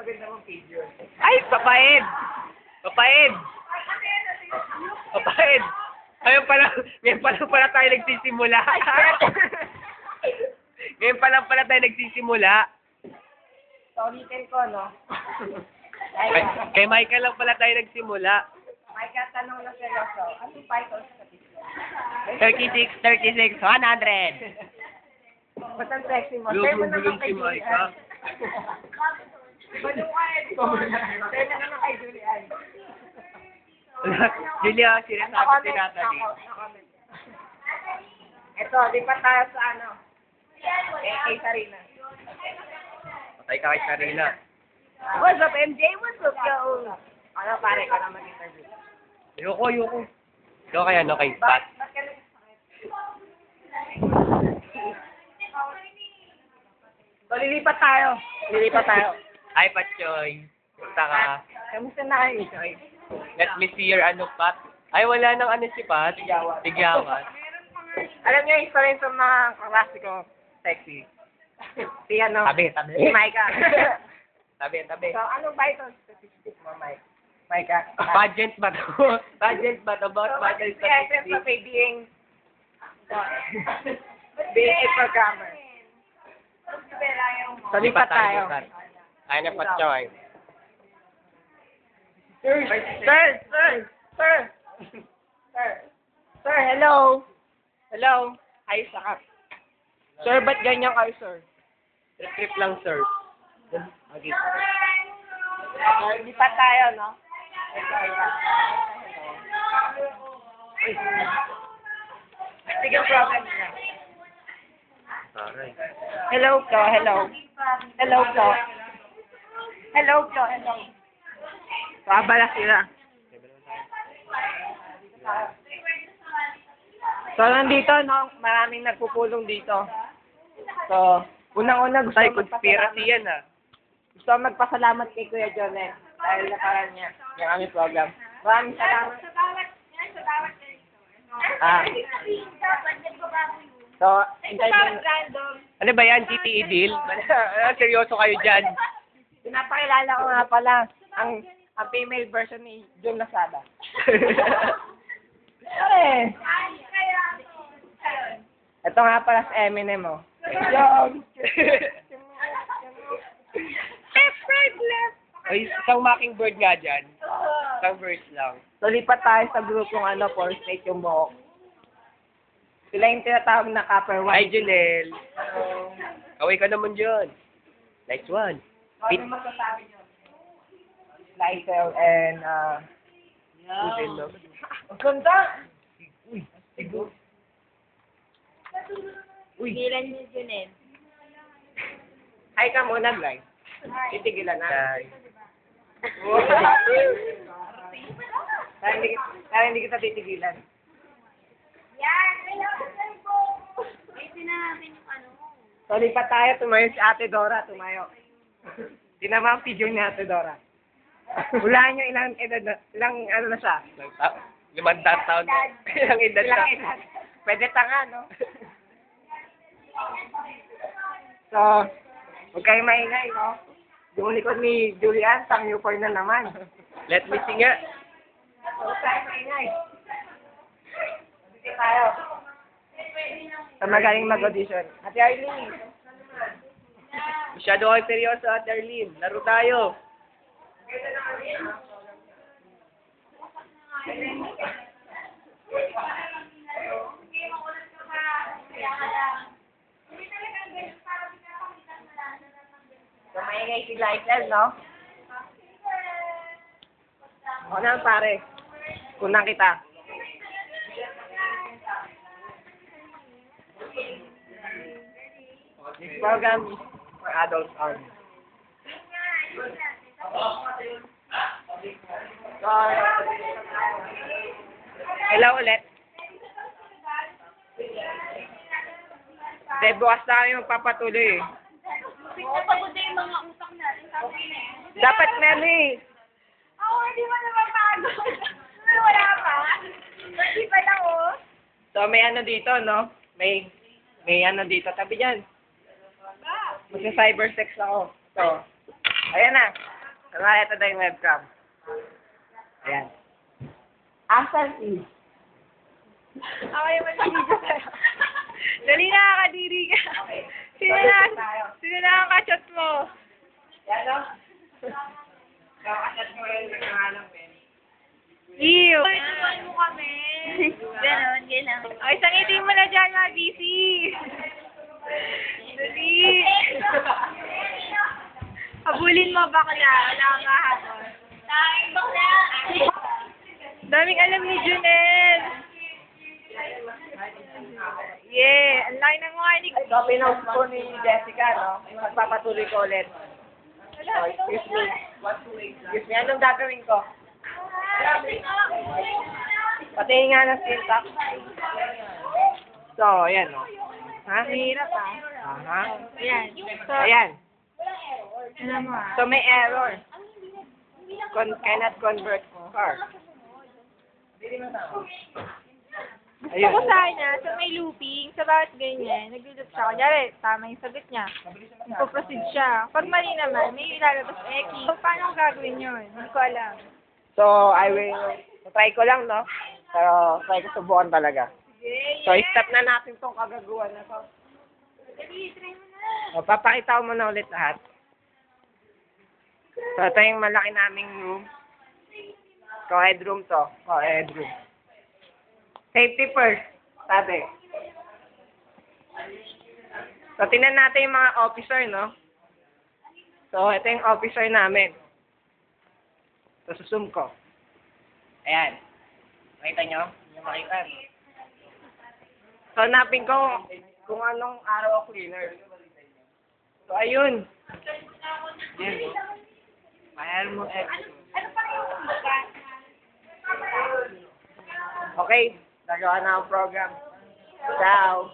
maganda mong picture. Ay, papaid! Papaid! Papaid! Ngayon pala tayo nagsisimula. Ngayon pa lang pala tayo nagsisimula. Ulitin ko, no? Kay Michael lang pala tayo nagsimula. Micah, tanong na seryoso. Anong title sa picture? 36, 100. Ba't ang sexy mo? Yung Share mo naman gulong kay si Micah. Julian. Share mo naman kay Julian. Julia, sinasabi si Natalie. Ito, di pa tayo sa ano? Kay Sarina. Patay ka kay Sarina. What's up, MJ? What's up, yo? Ano, pare ka na mag-interview. Yoko. Ikaw kaya, no, kay Pat. Ba't ka nag-sakit? So, lilipat tayo. Hi, Patchoy. Punta ka. Kamusta na kayo, Joy? Let me see your ano, Pat. Ay, wala nang ano si Pat. Tigyawan. Alam niyo yung story sa mga klasiko sexy. Si ano? Tabi. Si Micah. Tabi. So, anong vital statistics mo, Micah? Pageant ba to? Pageant ba to? About So, what battle is the essence of statistics. being a programmer? So, lipat tayo. Ay na, Patchoy. Sir, hello. Ayos na ka. Sir, ba't ganyan kayo, sir? Trip lang, sir. Okay. Lipat tayo, no? Sige, problem na. Taray. Hello po. Babala sila. So, nandito, no? Maraming nagpupulong dito. So, unang-una gusto Ay, ko conspiracy yan, ah. Gusto ko magpasalamat kay Kuya Jonel dahil naparan niya yung aming program. Maraming salamat. So, Ano ba yan? GTE deal? Seryoso kayo dyan? pinapakilala ko nga pala ang female version ni Jun Lazada. Pare! Ito nga pala si Eminem, oh. Left. Ay, isang mockingbird nga dyan. Isang verse lang. So, lipat tayo sa grupong ano, for state yung buhok. Sila yung tinatawag na copper Hi, white. Junel. Kaway ka naman dyan. Nice one. Ano masasabi nyo? Lysel and, Udin, no? ang ganda! Tigilan niyo yun eh. Hi ka muna, Bly. Titigilan na. Hi. Kaya hindi kita titigilan. Yan! Kailangan ko! Ay, sinabi yung ano. So, lipat tayo. Tumayo si Ate Dora. Tumayo. Tinama ang figure ni Ate Dora. Hulaan nyo ilang ano na siya. 5 taon. Ilang edad na. Ilang edad. Pwede tanga, no? So, huwag kayo maingay, no? Yung likod ni Julian, sang Newport na naman. Let me sing nga. Huwag kayo maingay. Sige tayo. Sa magaling mag-audition. Ate Arlene. Masyado kayo seryoso, Ate Arlene. Laro tayo. So, maingay si Lysel, no? Ako na, pare. Kunang kita. This program is for adults only. So, hello ulit. Dahil bukas na kami magpapatuloy eh. Pagod na yung mga utak natin. Sabi na eh. Dapat meron eh. Ako, hindi mo naman pagod. Wala pa. Hindi pa lang oh. So, may ano dito, no? May ano dito. Tabi dyan. Magsa-cybersex ako. So, ayan na. Kunwari, ito na yung webcam. Ayan. Asan is? Ako yung mag-video sa'yo. Dali na, kadiri ka. Sino na ang kachat mo? Yan o. Kakasat mo rin yung nangalang, Ben. Ew! Tutuan mo kami. Ganon, ganon. Okay, sangitin mo na dyan, mga busy. Dali. Habulin mo, bakla. Wala kang mahabol. Daming alam ni Junel. Yeah, ang laki ng mga inig. So, pinost ko ni Jessica, no? Magpapatuloy ko ulit. Oh, excuse me. Excuse me, anong gagawin ko? Patingin nga ng syntax. So, ayan, no? Ha? Mahirap ah. Aha. Ayan. So, Ayan. alam mo ah. So, may error. Cannot convert car. Gusto ko sana, so may looping, sa bawat ganyan, nag-loop siya. Kunyari, tama yung sagot niya. Nagpo-proceed siya. Pag mali naman, may ilalabas X. So, paano ko gagawin yun? Hindi ko alam. So, I will, try ko lang, no? Pero, try ko subukan talaga. So, stop na natin tong kagaguhan na to. Dali, try mo na. O, papakita ko muna ulit lahat. So, ito yung malaki naming room. Co-ed room to. Co-ed room. Safety first, sabi. So, tingnan natin yung mga officer, no? So, ito yung officer namin. So, susum ko. Ayan. Makita nyo? Yung makita. So, hanapin ko kung anong araw cleaner. So, ayun. Yan. Mayroon mo Okay. Nagawa na ang program. Ciao.